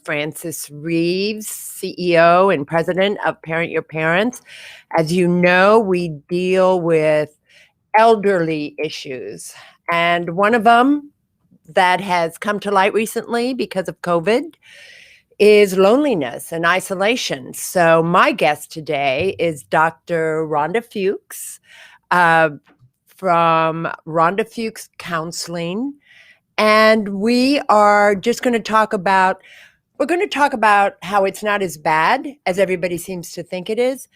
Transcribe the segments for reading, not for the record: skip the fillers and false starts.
Frances Reaves, CEO and president of Parent Your Parents. As you know, we deal with elderly issues, and one of them that has come to light recently because of COVID is loneliness and isolation. So my guest today is Dr. Ronda Fuchs uh, from Ronda Fuchs Counseling. And we are just going to talk about, we're going to talk about how it's not as bad as everybody seems to think it is.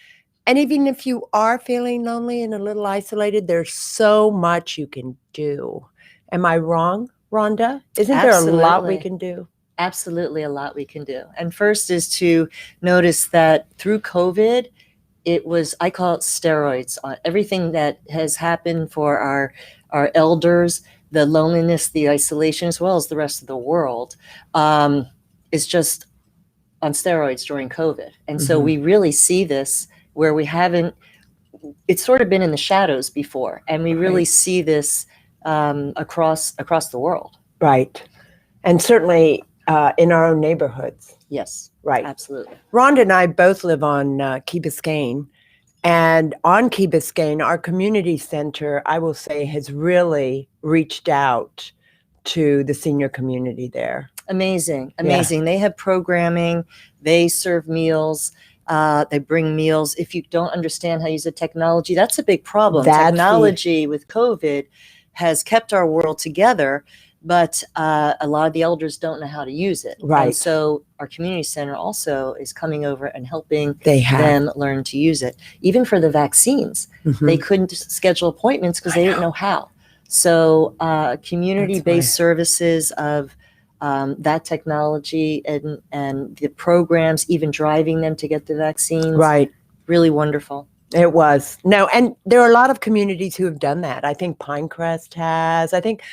And even if you are feeling lonely and a little isolated, there's so much you can do. Am I wrong, Rhonda? Isn't there a lot we can do? Absolutely a lot we can do. And first is to notice that through COVID, it was, I call it steroids. Everything that has happened for our elders, the loneliness, the isolation, as well as the rest of the world, is just on steroids during COVID. And so we really see this where we haven't, it's sort of been in the shadows before. And we really see this across the world. Right. And certainly in our own neighborhoods. Yes. Right. Absolutely. Rhonda and I both live on Key Biscayne. And on Key Biscayne, our community center, I will say, has really reached out to the senior community there. Amazing. Amazing. Yeah. They have programming. They serve meals. They bring meals. If you don't understand how to use the technology, that's a big problem. Technology with COVID has kept our world together, but a lot of the elders don't know how to use it. Right. And so our community center also is coming over and helping them learn to use it. Even for the vaccines, they couldn't schedule appointments because they didn't know how. So community-based services of that technology and the programs, even driving them to get the vaccines. Right. Really wonderful. It was. No, and there are a lot of communities who have done that. I think Pinecrest has. I think,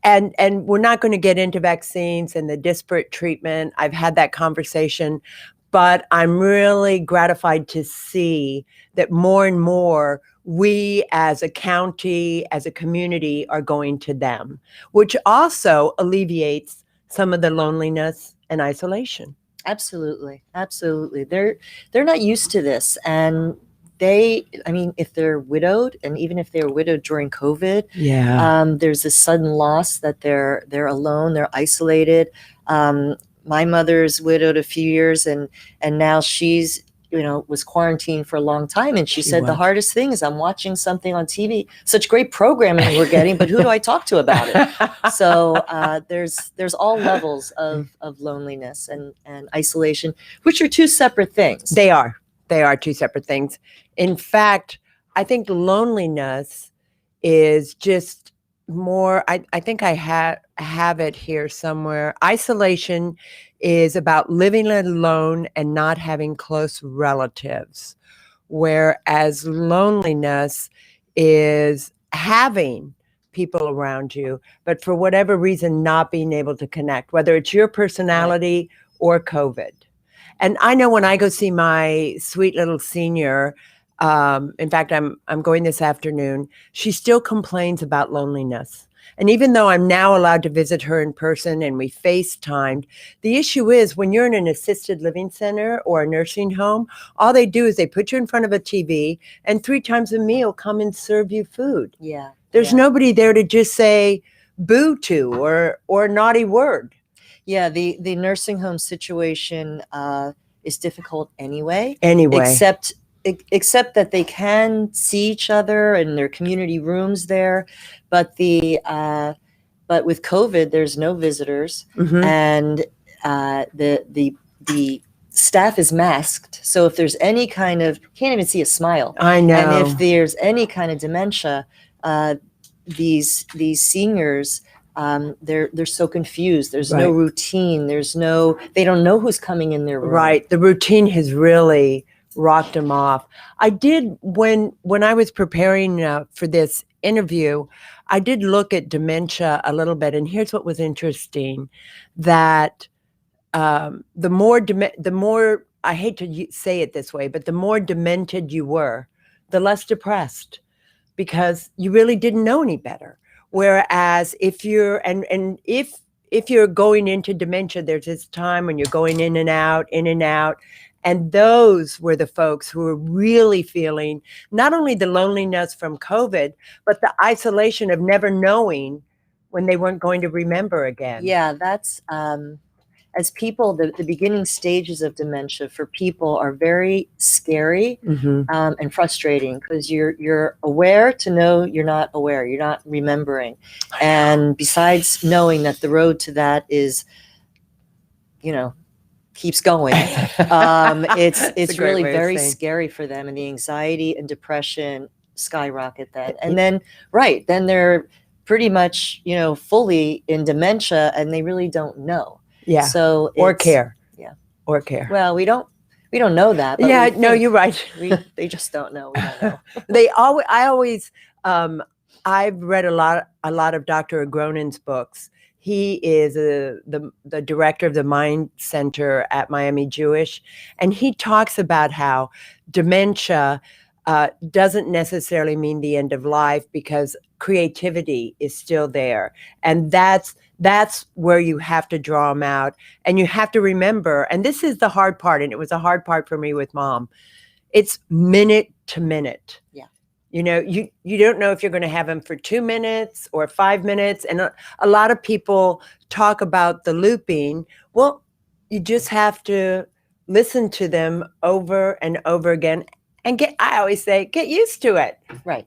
and we're not going to get into vaccines and the disparate treatment. I've had that conversation, but I'm really gratified to see that more and more we as a county, as a community, are going to them, which also alleviates some of the loneliness and isolation. Absolutely. Absolutely. They're not used to this. And if they're widowed, and even if they're widowed during COVID, there's this sudden loss that they're alone, they're isolated. My mother's widowed a few years and now she's, was quarantined for a long time. And she said, the hardest thing is I'm watching something on TV, such great programming we're getting, but who do I talk to about it? So there's all levels of loneliness and isolation, which are two separate things. They are two separate things. In fact, I think loneliness is just more, I think I have it here somewhere. Isolation is about living alone and not having close relatives, whereas loneliness is having people around you, but for whatever reason, not being able to connect, whether it's your personality or COVID. And I know when I go see my sweet little senior, in fact, I'm going this afternoon, she still complains about loneliness. And even though I'm now allowed to visit her in person and we FaceTimed, the issue is when you're in an assisted living center or a nursing home, all they do is they put you in front of a TV and 3 times a meal come and serve you food. Yeah. There's nobody there to just say boo to or naughty word. Yeah, the nursing home situation is difficult anyway. Except that they can see each other in their community rooms there, but but with COVID, there's no visitors, and the staff is masked. So if there's any kind of, can't even see a smile. I know. And if there's any kind of dementia, these seniors. They're so confused. There's no routine. They don't know who's coming in their room. Right. The routine has really rocked them off. I did, when I was preparing for this interview, I did look at dementia a little bit. And here's what was interesting, that the more, I hate to say it this way, but the more demented you were, the less depressed, because you really didn't know any better. Whereas if you're, and if if you're going into dementia, there's this time when you're going in and out, in and out. And those were the folks who were really feeling not only the loneliness from COVID, but the isolation of never knowing when they weren't going to remember again. Yeah, that's as people, the beginning stages of dementia for people are very scary and frustrating, because you're aware to know you're not aware, you're not remembering. And besides knowing that the road to that is, keeps going, it's really very scary for them, and the anxiety and depression skyrocket then. And then then they're pretty much fully in dementia, and they really don't know. Yeah. So or care. Yeah. Or care. Well, we don't know that. But yeah. No, you're right. They just don't know. We don't know. I've read a lot of Dr. Agronin's books. He is the director of the Mind Center at Miami Jewish, and he talks about how dementia doesn't necessarily mean the end of life, because creativity is still there, and that's where you have to draw them out, and you have to remember. And this is the hard part, and it was a hard part for me with Mom. It's minute to minute. Yeah. You don't know if you're going to have them for 2 minutes or 5 minutes. And a lot of people talk about the looping. Well, you just have to listen to them over and over again, and I always say, get used to it. Right.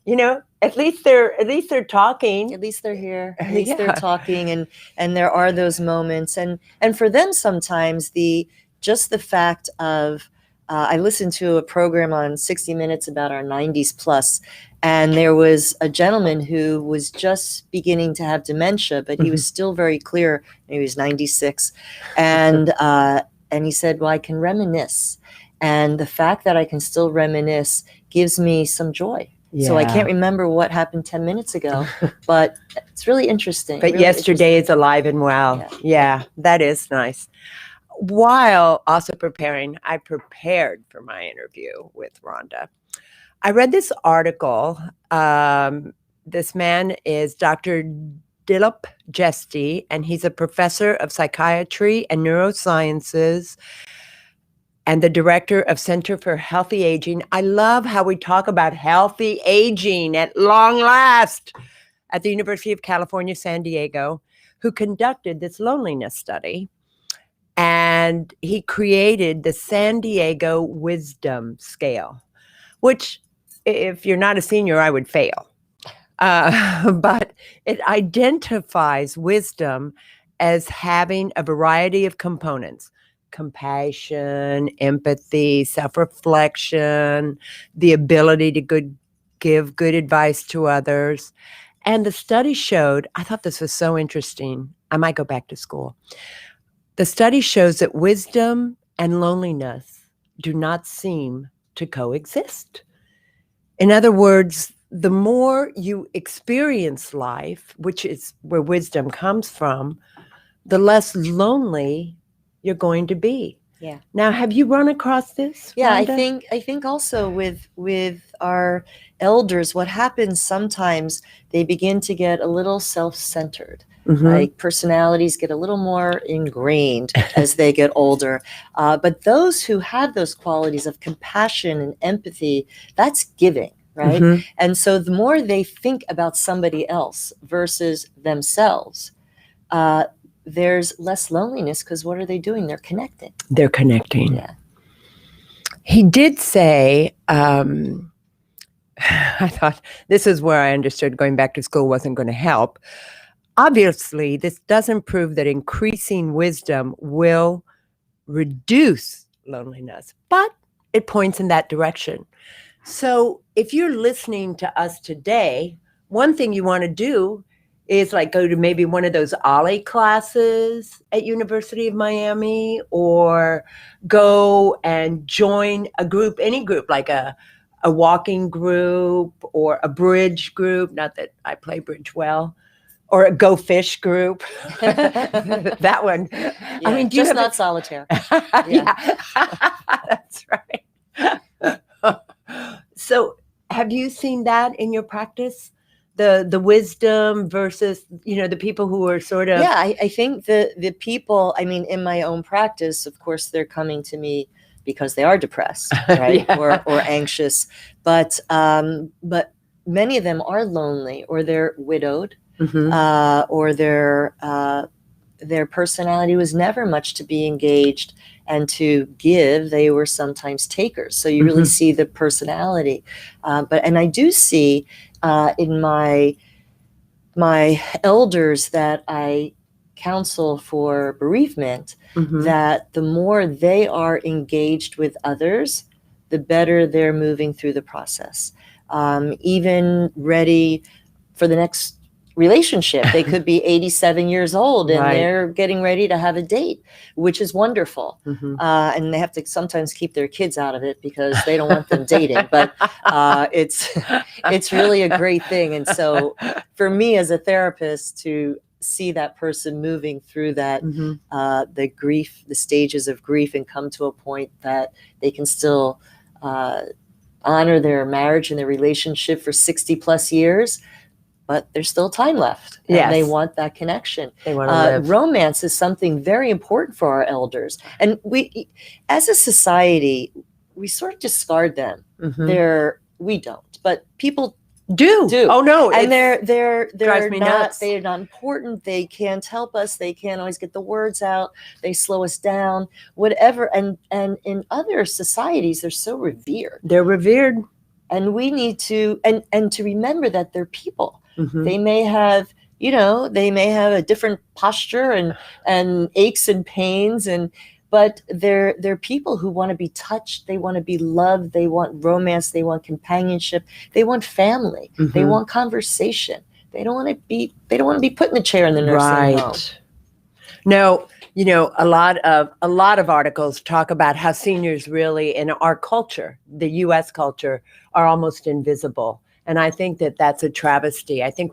At least they're talking. At least they're here. At least they're talking, and there are those moments. And for them, sometimes just the fact of, I listened to a program on 60 Minutes about our 90s plus, and there was a gentleman who was just beginning to have dementia, but he was still very clear. He was 96, and he said, "Well, I can reminisce, and the fact that I can still reminisce gives me some joy." Yeah. So I can't remember what happened 10 minutes ago, but it's really interesting. But really yesterday is alive and well. Yeah, that is nice. While also preparing, I prepared for my interview with Ronda. I read this article. This man is Dr. Dilip Jesti, and he's a professor of psychiatry and neurosciences and the director of Center for Healthy Aging. I love how we talk about healthy aging at long last, at the University of California, San Diego, who conducted this loneliness study. And he created the San Diego Wisdom Scale, which, if you're not a senior, I would fail. But it identifies wisdom as having a variety of components: compassion, empathy, self-reflection, the ability to give good advice to others. And the study showed, I thought this was so interesting. I might go back to school. The study shows that wisdom and loneliness do not seem to coexist. In other words, the more you experience life, which is where wisdom comes from, the less lonely you're going to be. Yeah. Now, have you run across this? Yeah, Rhonda? I think also with our elders, what happens sometimes, they begin to get a little self-centered. Like personalities get a little more ingrained as they get older. But those who have those qualities of compassion and empathy, that's giving, right? And so the more they think about somebody else versus themselves, there's less loneliness, because what are they doing? They're connecting. They're connecting. Yeah. He did say, I thought this is where I understood going back to school wasn't going to help. Obviously, this doesn't prove that increasing wisdom will reduce loneliness, but it points in that direction. So if you're listening to us today, one thing you want to do is like go to maybe one of those OLLI classes at University of Miami, or go and join a group, any group, like a walking group or a bridge group. Not that I play bridge well. Or a Go Fish group. That one. Yeah, I mean, just not solitaire. Yeah. That's right. So have you seen that in your practice? the wisdom versus, the people who are sort of. Yeah, I think the people, I mean, in my own practice, of course, they're coming to me because they are depressed, right? Yeah. or anxious. But many of them are lonely, or they're widowed, or their personality was never much to be engaged and to give. They were sometimes takers. So you really see the personality. And I do see in my elders that I counsel for bereavement, that the more they are engaged with others, the better they're moving through the process. Even ready for the next relationship. They could be 87 years old and they're getting ready to have a date, which is wonderful. And they have to sometimes keep their kids out of it because they don't want them dating. But it's really a great thing. And so for me as a therapist to see that person moving through that, the grief, the stages of grief, and come to a point that they can still honor their marriage and their relationship for 60 plus years, but there's still time left. And they want that connection. They want to live. Romance is something very important for our elders. And we, as a society, we sort of discard them. We don't, but people do. Oh no. And they're drives me nuts. They're not important. They can't help us. They can't always get the words out. They slow us down, whatever. And in other societies, they're so revered. They're revered. And we need to, and to remember that they're people. They may have, a different posture and aches and pains, but they're people who want to be touched. They want to be loved. They want romance. They want companionship. They want family. They want conversation. They don't want to be put in the chair in the nursing home. No, a lot of articles talk about how seniors really in our culture, the U.S. culture, are almost invisible. And I think that that's a travesty. I think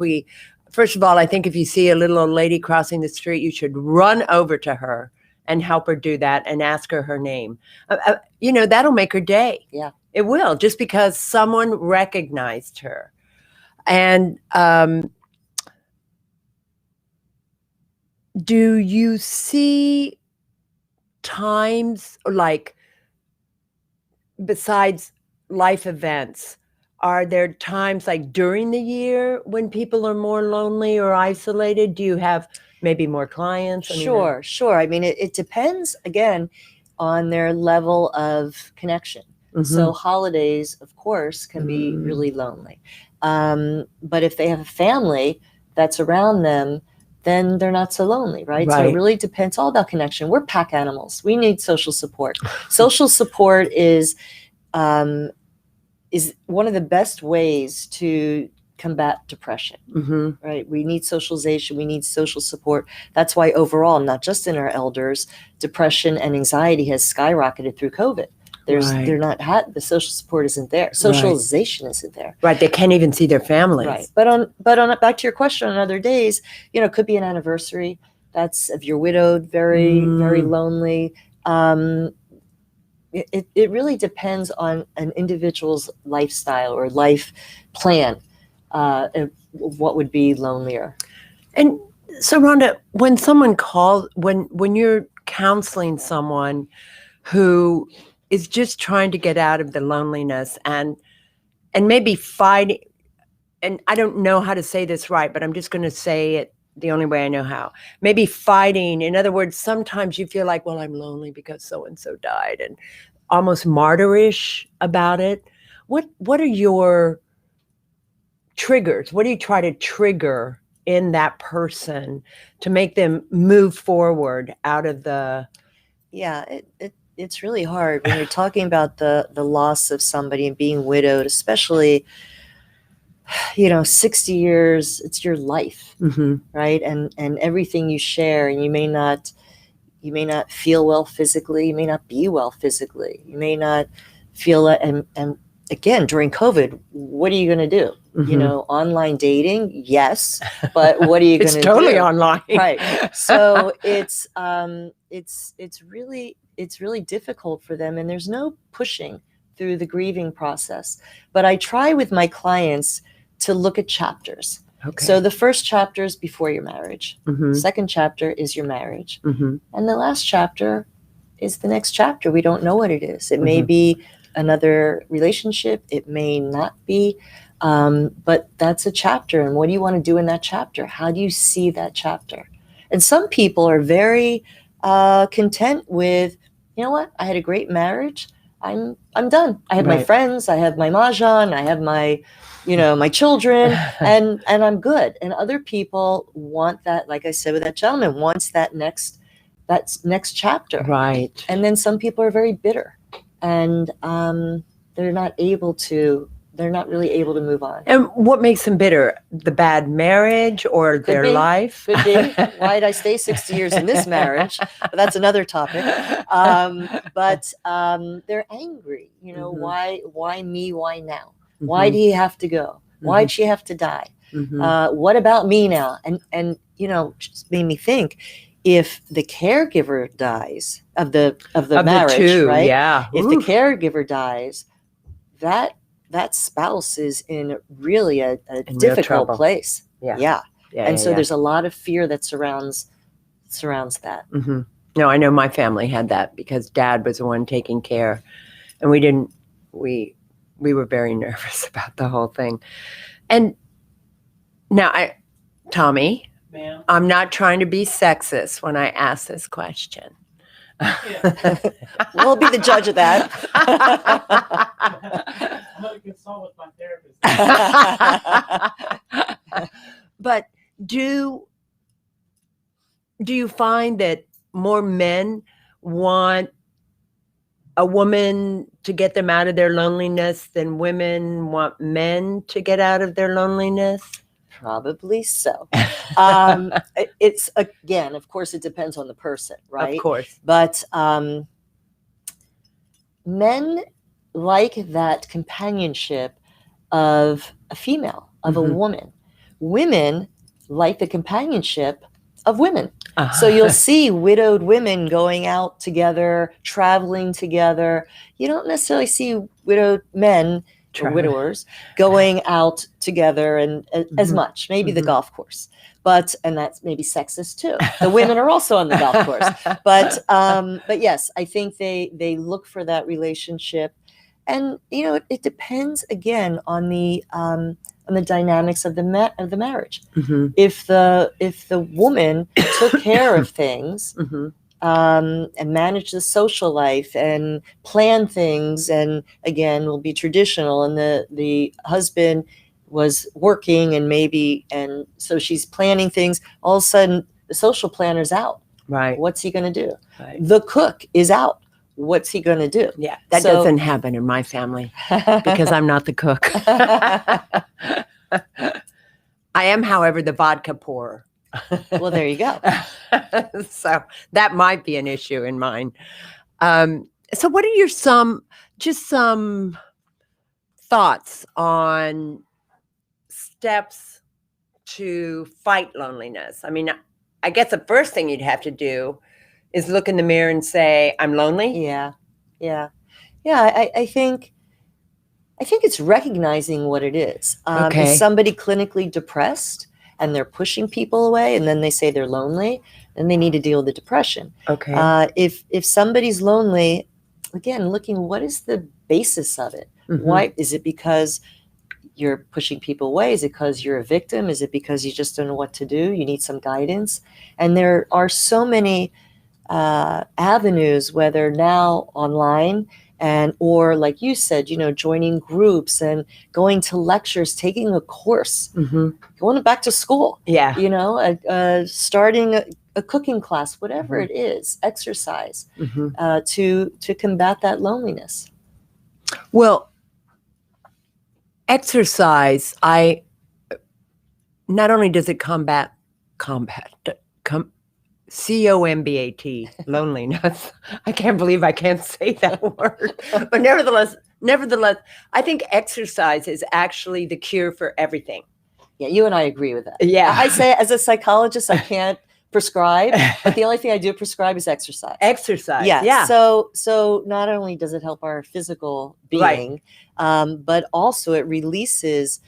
first of all, I think if you see a little old lady crossing the street, you should run over to her and help her do that and ask her name. That'll make her day. Yeah, it will, just because someone recognized her. And do you see times like, besides life events, are there times like during the year when people are more lonely or isolated? Do you have maybe more clients? Sure. I mean, it depends, again, on their level of connection. So holidays, of course, can be really lonely. But if they have a family that's around them, then they're not so lonely, right? So it really depends, all about connection. We're pack animals. We need social support. Social support is one of the best ways to combat depression, right? We need socialization. We need social support. That's why overall, not just in our elders, depression and anxiety has skyrocketed through COVID. The social support isn't there. Socialization isn't there. Right. They can't even see their families. Right. But on back to your question, on other days, it could be an anniversary. That's if you're widowed, very, very lonely. It really depends on an individual's lifestyle or life plan, what would be lonelier. And so, Rhonda, when someone calls, when you're counseling someone who is just trying to get out of the loneliness and maybe fighting, and I don't know how to say this right, but I'm just going to say it the only way I know how. Maybe fighting. In other words, sometimes you feel like, well, I'm lonely because so-and-so died, and almost martyrish about it. What are your triggers? What do you try to trigger in that person to make them move forward out of the... Yeah, it's really hard when you're talking about the loss of somebody and being widowed, especially 60 years, it's your life, right? And everything you share, and you may not feel well physically, you may not be well physically, you may not feel it. And again, during COVID, what are you going to do? Online dating, yes, but what are you going to do? It's totally online, right? So it's really difficult for them, and there's no pushing through the grieving process. But I try with my clients to look at chapters. Okay. So the first chapter is before your marriage. Mm-hmm. Second chapter is your marriage. Mm-hmm. And the last chapter is the next chapter. We don't know what it is. It may Mm-hmm. be another relationship. It may not be. But that's a chapter. And what do you want to do in that chapter? How do you see that chapter? And some people are very content with, you know what? I had a great marriage. I'm done. I have my friends. I have my mahjong. I have my, my children, and I'm good. And other people want that, like I said with that gentleman, wants that next chapter. Right. And then some people are very bitter, and they're not really able to move on. And what makes them bitter? The bad marriage or their life? Could be. Why did I stay 60 years in this marriage? But that's another topic. But they're angry. Mm-hmm. Why me? Why now? Mm-hmm. Why do you have to go? Why'd she have to die? Mm-hmm. What about me now? And just made me think, if the caregiver dies of the marriage, the two, right? Yeah. If the caregiver dies, that spouse is in really a difficult place. Yeah. And so there's a lot of fear that surrounds that. Mm-hmm. No, I know my family had that because Dad was the one taking care, and we were very nervous about the whole thing. And now, Tommy, ma'am, I'm not trying to be sexist when I ask this question. We'll be the judge of that. I'm going to consult with my therapist. But do you find that more men want a woman to get them out of their loneliness than women want men to get out of their loneliness? Probably so. It's, again, of course, it depends on the person, right? Of course. But men like that companionship of a female, of a woman. Women like the companionship of women. So you'll see widowed women going out together, traveling together. You don't necessarily see widowed men or widowers going out together and as much, maybe the golf course, and that's maybe sexist too. The women are also on the golf course, but yes, I think they look for that relationship, and it depends again on the dynamics of the marriage. Mm-hmm. If the woman took care of things. And manage the social life and plan things, and again will be traditional, and the husband was working and so she's planning things. All of a sudden the social planner's out. Right. What's he going to do? Right. The cook is out. What's he going to do? Yeah, that doesn't happen in my family because I'm not the cook. I am, however, the vodka pourer. Well, there you go. So that might be an issue in mine. So what are some thoughts on steps to fight loneliness? I mean, I guess the first thing you'd have to do is look in the mirror and say, I'm lonely. Yeah. I think it's recognizing what it is. Is somebody clinically depressed and they're pushing people away, and then they say they're lonely, then they need to deal with the depression. Okay. If somebody's lonely, again, looking what is the basis of it? Mm-hmm. Why is it? Because you're pushing people away? Is it because you're a victim? Is it because you just don't know what to do? You need some guidance. And there are so many avenues, whether now online or like you said, joining groups and going to lectures, taking a course, going back to school. Yeah. Starting a cooking class, whatever it is, exercise to combat that loneliness. Well, exercise, not only does it combat COMBAT, loneliness. I can't believe I can't say that word. But nevertheless, I think exercise is actually the cure for everything. Yeah, you and I agree with that. Yeah. I say as a psychologist, I can't prescribe, but the only thing I do prescribe is exercise. Exercise. Yeah. Yeah. So not only does it help our physical being, but also it releases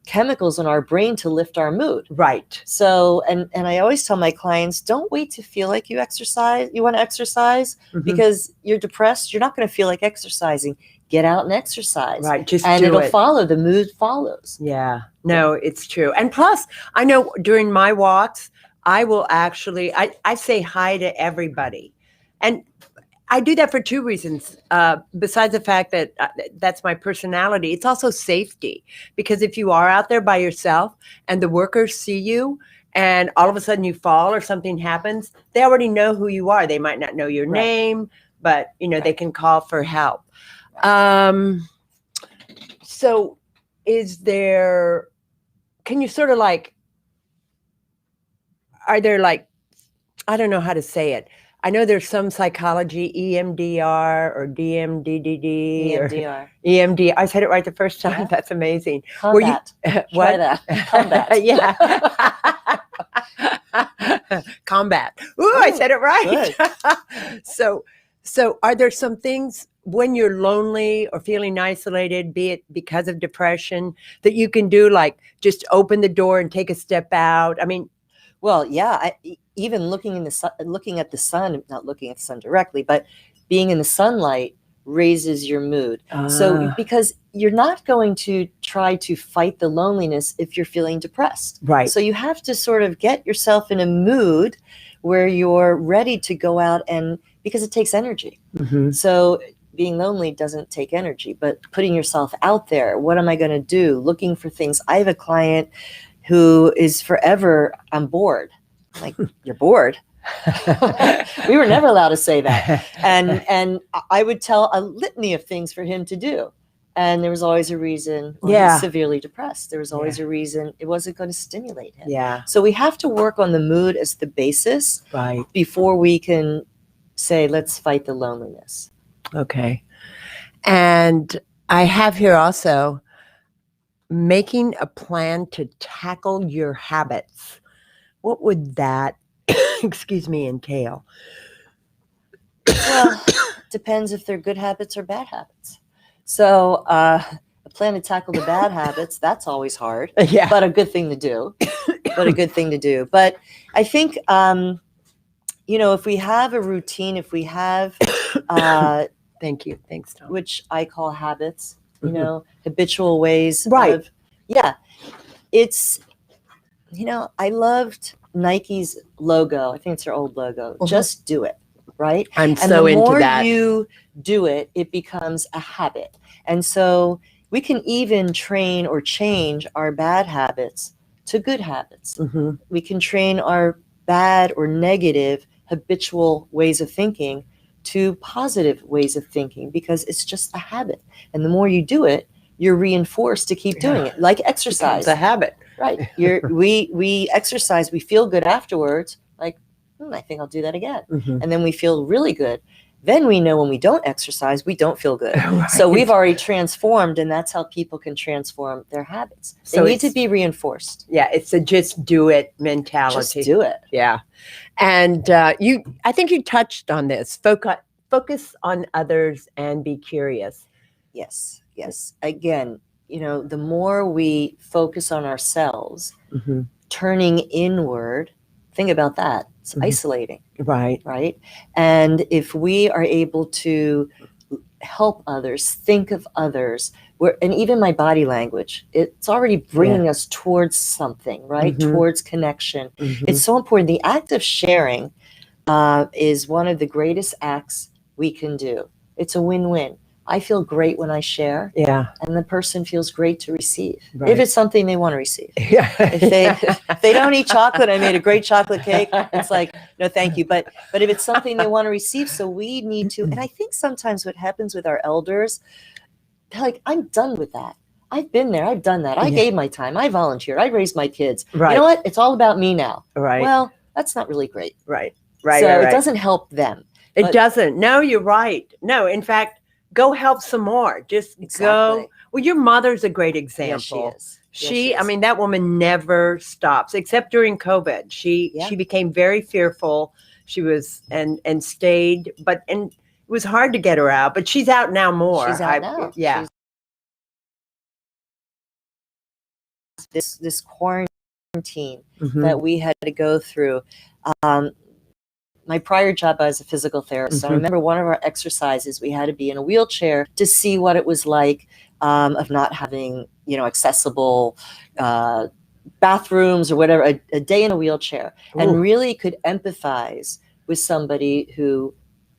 chemicals in our brain to lift our mood. Right. So, and I always tell my clients, don't wait to feel like you want to exercise, because you're depressed. You're not going to feel like exercising. Get out and exercise. Right. Just and do it'll it. follow. The mood follows. Yeah. No, it's true. And plus, I know during my walks, I will actually, I say hi to everybody. And I do that for two reasons. Besides the fact that that's my personality, it's also safety. Because if you are out there by yourself and the workers see you and all of a sudden you fall or something happens, they already know who you are. They might not know your name, but they can call for help. So can you sort of are there I don't know how to say it. I know there's some psychology, EMDR or DMDDD EMDR. or EMD. I said it right the first time. Yeah. That's amazing. Combat. What? Try that. Combat. Yeah. Combat. Ooh, I said it right. So are there some things when you're lonely or feeling isolated, be it because of depression, that you can do, like just open the door and take a step out? I mean, well, yeah. Even looking at the sun, not looking at the sun directly, but being in the sunlight raises your mood. So because you're not going to try to fight the loneliness if you're feeling depressed. Right. So you have to sort of get yourself in a mood where you're ready to go out, and because it takes energy. So being lonely doesn't take energy, but putting yourself out there. What am I going to do? Looking for things. I have a client who is forever, I'm bored. Like, you're bored? We were never allowed to say that. And I would tell a litany of things for him to do. And there was always a reason. He's severely depressed. There was always a reason. It wasn't going to stimulate him. Yeah. So we have to work on the mood as the basis before we can say, let's fight the loneliness. Okay. And I have here also making a plan to tackle your habits. What would that, excuse me, entail? Well, depends if they're good habits or bad habits. So a plan to tackle the bad habits, that's always hard, but a good thing to do. But I think, if we have a routine, if we have, thank you. Thanks, Tom. Which I call habits, habitual ways. Right. It's, I loved Nike's logo. I think it's their old logo. Just do it. Right. I'm so into that. And the more you do it, it becomes a habit. And so we can even train or change our bad habits to good habits. We can train our bad or negative habitual ways of thinking to positive ways of thinking, because it's just a habit. And the more you do it, you're reinforced to keep doing it, like exercise. It's a habit. Right. We exercise, we feel good afterwards. Like, I think I'll do that again. And then we feel really good. Then we know when we don't exercise, we don't feel good. So we've already transformed, and that's how people can transform their habits. They need to be reinforced. Yeah, it's a just do it mentality. Just do it. Yeah. And I think you touched on this. Focus on others and be curious. Yes. Again, the more we focus on ourselves, turning inward, think about that. It's isolating. Right. And if we are able to help others, think of others, and even my body language, it's already bringing us towards something, right? Towards connection. It's so important. The act of sharing is one of the greatest acts we can do. It's a win-win. I feel great when I share. Yeah. And the person feels great to receive. Right. If it's something they want to receive. Yeah. If they don't eat chocolate, I made a great chocolate cake. It's like, no, thank you. But if it's something they want to receive, so we need to, and I think sometimes what happens with our elders, they're like, I'm done with that. I've been there. I've done that. I gave my time. I volunteered. I raised my kids. Right. You know what? It's all about me now. Right. Well, that's not really great. Right. So it doesn't help them. It doesn't. No, you're right. No, in fact, go help some more. Just go. Well, your mother's a great example. Yes, she is. I mean, that woman never stops, except during COVID. She became very fearful. She was and stayed, and it was hard to get her out, but she's out now more. She's out now. Yeah. this quarantine that we had to go through. My prior job, I was a physical therapist. I remember one of our exercises, we had to be in a wheelchair to see what it was like of not having, accessible bathrooms or whatever, a day in a wheelchair. Ooh. And really could empathize with somebody who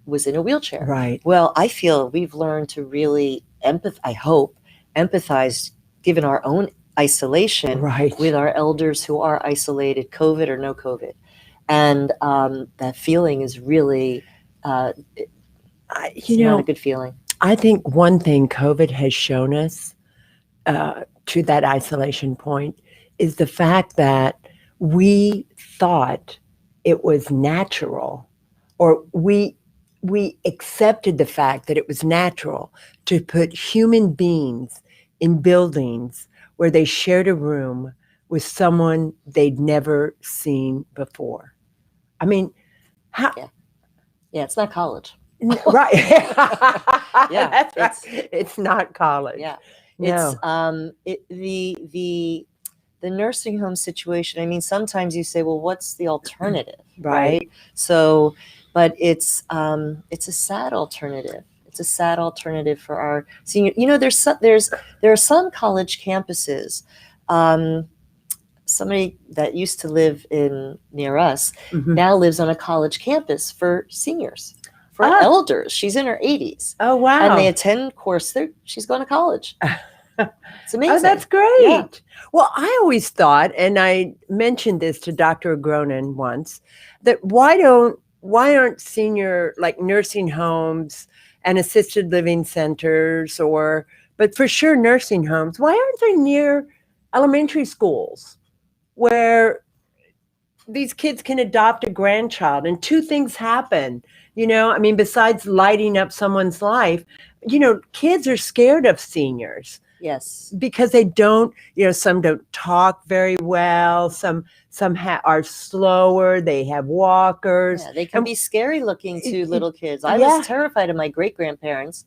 was in a wheelchair. Right. Well, I feel we've learned to really empathize, given our own isolation with our elders who are isolated, COVID or no COVID. And that feeling is really, it's not a good feeling. I think one thing COVID has shown us to that isolation point is the fact that we thought it was natural, or we accepted the fact that it was natural to put human beings in buildings where they shared a room with someone they'd never seen before. I mean, how? Yeah, it's not college. Right. Yeah, that's right. It's not college. Yeah. No. It's the nursing home situation. I mean, sometimes you say, well, what's the alternative? Right. So, but it's a sad alternative. It's a sad alternative for our senior. There are some college campuses. Somebody that used to live near us now lives on a college campus for seniors, for elders. She's in her 80s. Oh, wow. And they attend course there. She's going to college. It's amazing. Oh, that's great. Yeah. Well, I always thought, and I mentioned this to Dr. Agronin once, that why aren't senior, like nursing homes and assisted living centers, but for sure nursing homes, why aren't they near elementary schools where these kids can adopt a grandchild and two things happen? I mean, besides lighting up someone's life, kids are scared of seniors. Yes. Because they don't, some don't talk very well. Some are slower. They have walkers. Yeah, they can be scary looking to little kids. I was terrified of my great-grandparents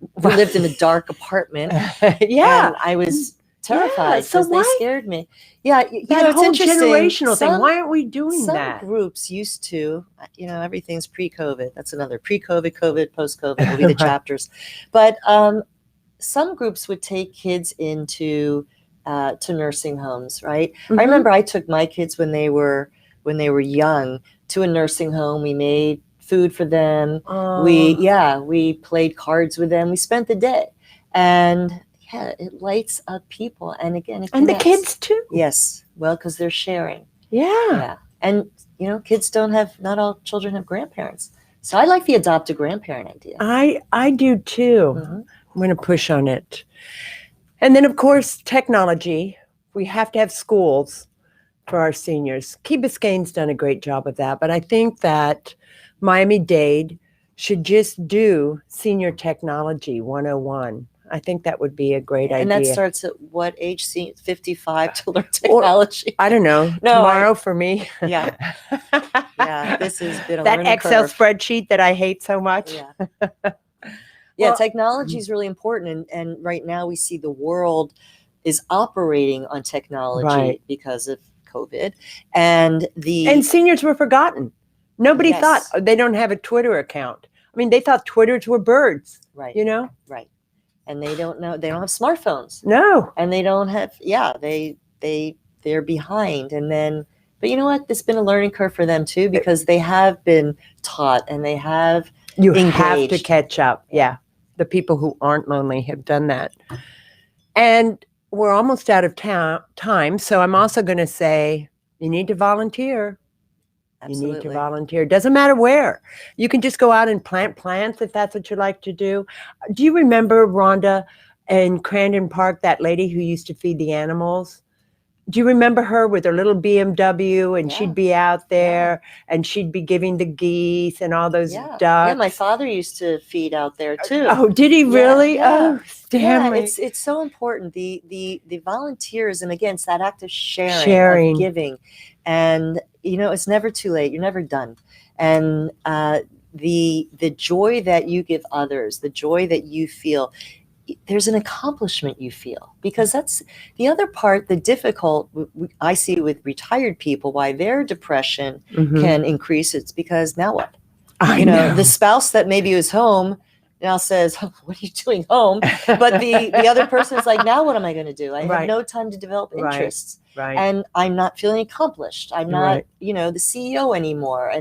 who lived in a dark apartment. Yeah. And I was terrified because they scared me. Yeah. That whole it's interesting. Generational thing. Why aren't we doing that? Some groups used to, everything's pre-COVID. That's another pre-COVID, COVID, post-COVID will be the chapters. But, some groups would take kids into to nursing homes, right? I remember I took my kids when they were young to a nursing home. We made food for them. We played cards with them. We spent the day, and it lights up people. And again, it and connects. The kids too. Yes, well, because they're sharing. Yeah, and kids not all children have grandparents. So I like the adopt a grandparent idea. I do too. I'm going to push on it. And then, of course, technology. We have to have schools for our seniors. Key Biscayne's done a great job of that. But I think that Miami-Dade should just do Senior Technology 101. I think that would be a great idea. And that starts at what age? 55 to learn technology? I don't know. Tomorrow for me. Yeah. Yeah, this has been a that learning Excel curve. Spreadsheet that I hate so much. Yeah. Yeah, technology is really important. And right now we see the world is operating on technology because of COVID. And seniors were forgotten. Nobody thought they don't have a Twitter account. I mean, they thought Twitters were birds. Right. Right. And they don't know, they don't have smartphones. No. And they don't have, they're behind. And then, but you know what? It's been a learning curve for them too, because they have been taught and they have have to catch up. Yeah. The people who aren't lonely have done that. And we're almost out of time. So I'm also going to say you need to volunteer. Absolutely. You need to volunteer. Doesn't matter where. You can just go out and plant plants if that's what you like to do. Do you remember, Ronda, in Crandon Park, that lady who used to feed the animals? Do you remember her with her little BMW and she'd be out there and she'd be giving the geese and all those ducks? Yeah, my father used to feed out there too. Oh, did he really? Yeah. Oh, damn it. It's so important. The volunteers, and again, it's that act of sharing. Of giving. And, it's never too late. You're never done. And the joy that you give others, the joy that you feel, there's an accomplishment you feel, because that's the other part, the difficult I see with retired people, why their depression can increase. It's because now what? I You know, know. the spouse that maybe was home now says, oh, what are you doing home? But the other person is like, now what am I going to do? I have Right. no time to develop interests. Right. And I'm not feeling accomplished. I'm not, Right. you know, the CEO anymore.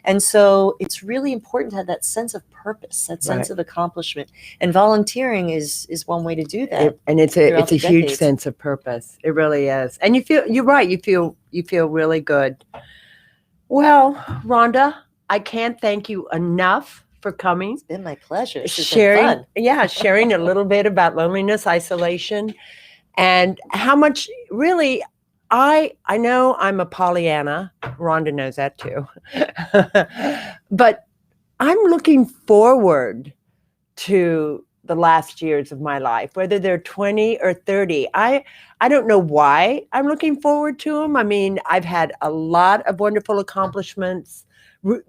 And so it's really important to have that sense of purpose, that sense Right. of accomplishment. And volunteering is one way to do that. And it's throughout a the huge decades. sense of purpose. It really is. And you're right. You feel really good. Well, Rhonda, I can't thank you enough for coming. It's been my pleasure. This has been Sharing, fun. yeah, sharing a little bit about loneliness, isolation, and how much really I know I'm a Pollyanna. Rhonda knows that too. But I'm looking forward to the last years of my life, whether they're 20 or 30. I don't know why I'm looking forward to them. I mean, I've had a lot of wonderful accomplishments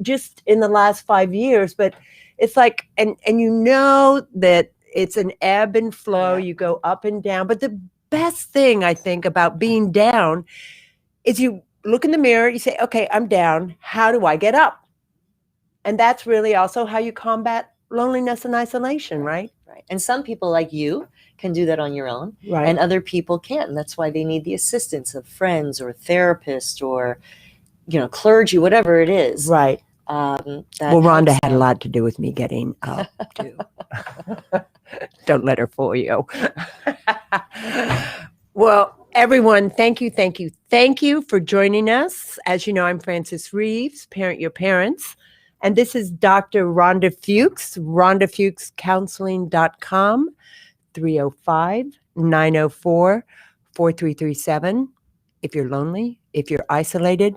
just in the last 5 years, but it's like, and you know that it's an ebb and flow. Yeah. You go up and down. But the best thing I think about being down is you look in the mirror, you say, okay, I'm down. How do I get up? And that's really also how you combat loneliness and isolation, right? Right. And some people like you can do that on your own, Right. and other people can't. And that's why they need the assistance of friends or therapists or, you know, clergy, whatever it is. Right. Well, Rhonda had a lot to do with me getting up too. Don't let her fool you. Well, everyone, thank you for joining us. As you know, I'm Frances Reaves, Parent Your Parents. And this is Dr. Ronda Fuchs, RondaFuchsCounseling.com, 305-904-4337. If you're lonely, if you're isolated,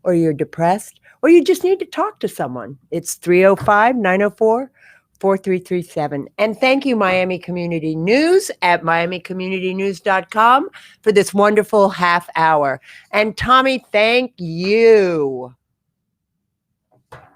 or you're depressed, or you just need to talk to someone, it's 305-904-4337. And thank you, Miami Community News at miamicommunitynews.com for this wonderful half hour. And Tommy, thank you.